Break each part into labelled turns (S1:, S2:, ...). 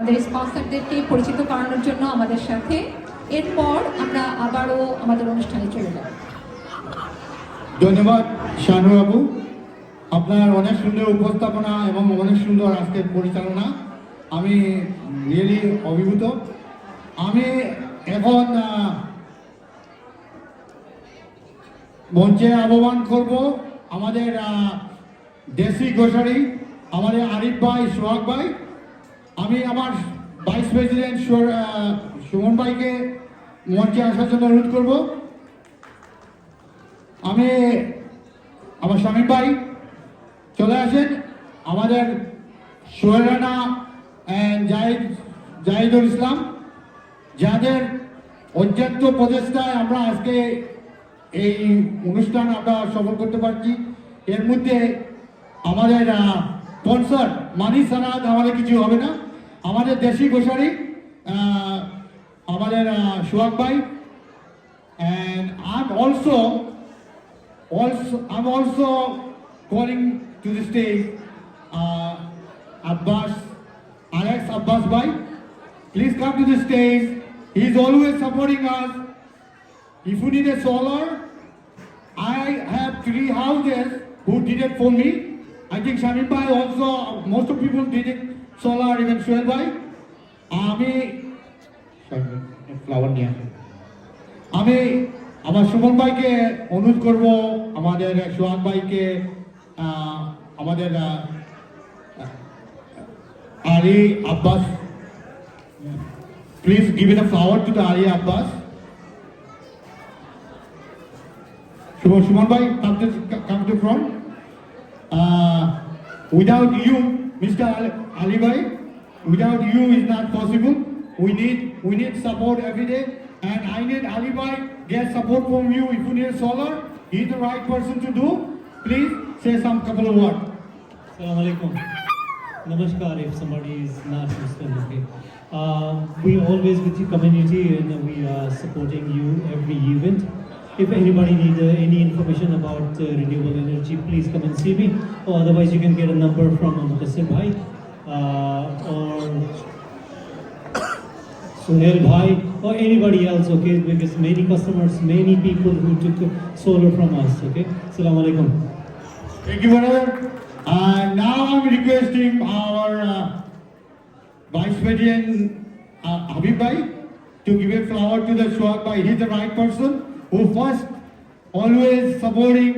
S1: আমাদের স্পন্সরদেরকে পরিচিত করানোর জন্য আমাদের সাথে। এরপর আমরা আবারও আমাদের অনুষ্ঠানে চলে যাব।
S2: ধন্যবাদ শানু বাবু, আপনার অনেক সুন্দর উপস্থাপনা এবং অনেক সুন্দর আজকের পরিচালনা। আমি রিয়েলি অভিভূত। আমি এখন মঞ্চে আহ্বান করব আমাদের দেশি গোসারি, আমাদের আরিফ ভাই, সোহাগ ভাই। আমি আমার ভাইস প্রেসিডেন্ট সুমন ভাইকে মঞ্চে আসার জন্য অনুরোধ করব। আমি আমার শামীম ভাই চলে আসেন। আমাদের সোহেল রানা অ্যান্ড জাহিদুল ইসলাম, যাদের অত্যন্ত প্রচেষ্টায় আমরা আজকে এই অনুষ্ঠান আমরা সফল করতে পারছি। এর মধ্যে আমাদের স্পন্সর মানি ছাড়া আমাদের কিছু হবে না। আমাদের দেশি গোসারি আমাদের সোহাগ ভাই, and I'm also calling to the stage Alex Abbas bhai. Please come to the stage. He's always supporting us. If you need a solar, I have 3 houses who did it for me. I think Shamim bhai also, most of people did it solar, even Shoaib bhai. Flower নিয়ে আমি আমার সুমন ভাইকে অনুরোধ করব, আমাদের সোহাগ ভাইকে, আমাদের Ali Abbas, please give it a flower to the Ali Abbas. Suman ভাই, come to front. Without you, Mr. Ali bhai, without you is not possible. We need support every day, and I need Ali bhai get support from you. If you need solar, he's the right person to do. Please say some couple of words.
S3: Assalamu alaikum. Namaskar if somebody is not Muslim, okay. We always with the community and we are supporting you every event. If anybody need any information about renewable energy, please come and see me. Or otherwise you can get a number from Mutassim bhai or Sunil bhai or anybody else, okay, because many customers, many people who took solar from us, okay. Assalamu alaikum.
S2: Thank you, brother. Now I'm requesting our Vice President Habib bhai to give a flower to the Shoaib bhai. He's the right person who first always supporting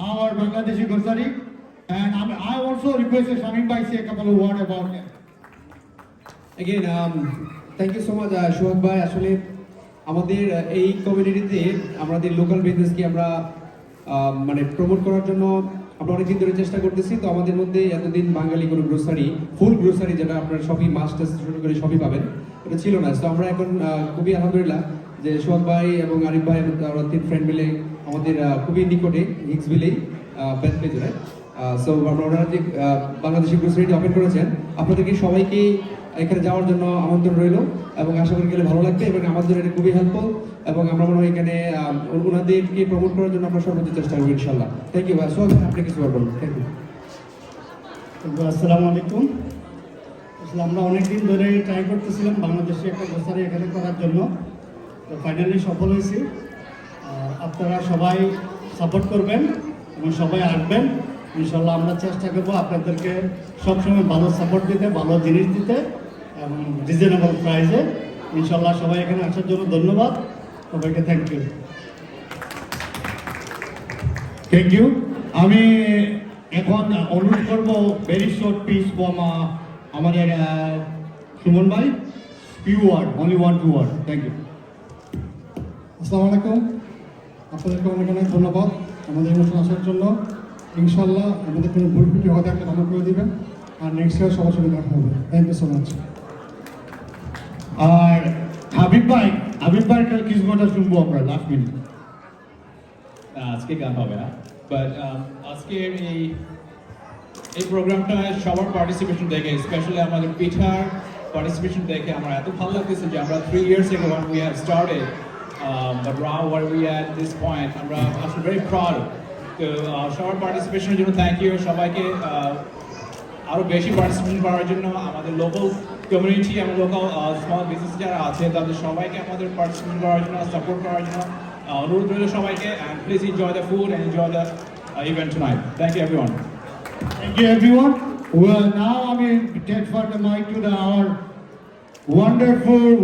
S2: our Bangladeshi Gosari. And I also request Shamim bhai say a couple of words about it.
S4: Again, thank you so much, সোহাগ ভাই। আসলে আমাদের এই কমিউনিটিতে আমাদের local বিজনেসকে আমরা মানে promote করার জন্য আমরা অনেকদিন ধরে চেষ্টা করতেছি। তো আমাদের মধ্যে এতদিন বাঙালি কোনো গ্রোসারি, ফুল গ্রোসারি, যেটা আপনার সবই মাছ টাছ শুরু করে সবই পাবেন, এটা ছিল না। তো আমরা এখন খুবই আলহামদুলিল্লাহ যে সোহাগ ভাই এবং আরিফ ভাই আমরা 3 ফ্রেন্ড মিলে আমাদের খুবই নিকটে হিক্সভিলেই বেস্ট প্লেজে সো আমরা ওনারা যে বাংলাদেশি গ্রোসারিটি ওপেন করেছেন, আপনাদেরকে সবাইকে এখানে যাওয়ার জন্য আমন্ত্রণ রইল এবং আশা করি গেলে ভালো লাগবে এবং আমাদের এটা খুবই হেল্পফুল এবং আমরা মনে হয় এখানে ওনাদেরকে প্রমোট করার জন্য আমরা সর্বোচ্চ চেষ্টা করবো ইনশাল্লাহ। থ্যাংক ইউ ভাই। সোহাগ আপনি কিছু বলবেন? Thank you.
S5: আসসালামু আলাইকুম। আসলে আমরা অনেকদিন ধরে ট্রাই করতেছিলাম বাংলাদেশে একটা গ্রোসারি এখানে করার জন্য, তো ফাইনালি সফল হয়েছি। আপনারা সবাই সাপোর্ট করবেন এবং সবাই আসবেন ইনশাল্লাহ। আমরা চেষ্টা করবো আপনাদেরকে সবসময় ভালো সাপোর্ট দিতে, ভালো জিনিস দিতে এবং রিজনেবল প্রাইসে ইনশাল্লাহ। সবাই এখানে আসার জন্য ধন্যবাদ সবাইকে। Thank you.
S2: Thank you. আমি এখন অনুরোধ করব ভেরি শর্ট পিস ফ্রম আমাদের সুমন ভাই, few word, only 1-2 word. Thank you.
S5: আসসালামু আলাইকুম। আপনাদেরকে অনেক অনেক ধন্যবাদ আমাদের অনুষ্ঠানে আসার জন্য। ইনশাল্লাহ আমাদের কোনো ভুল ত্রুটি হতে একটা ক্ষমা করে দেবেন, আর নেক্সট ইয়ার সবার সঙ্গে দেখা হবে। Thank you so much.
S2: আর হাবিব ভাই কিছু কথা শুনবো আমরা লাস্ট মিনিট।
S6: আজকে গান হবে না, বাট আজকের এই প্রোগ্রামটা সবার পার্টিসিপেশন দেখে, স্পেশালি আমাদের পিঠার পার্টিসিপেশন দেখে আমার এত ভালো লাগতেছে যে আমরা 3 years ago when we have started, but now where we at this point, আমরা আসলে very proud. তো সবার পার্টিসিপেশনের জন্য থ্যাংক ইউ সবাইকে। আরও বেশি পার্টিসিপেশন করার জন্য আমাদের লোকাল কমিউনিটি এবং লোকাল স্মল বিজনেস যারা আছে তাদের সবাইকে আমাদের পার্টিসিপেট করার জন্য সাপোর্ট করার জন্য অনুরোধ রইল সবাইকে and please enjoy the food and enjoy the event tonight thank you everyone
S2: Thank you, everyone. Well, now I will take for the mic to our wonderful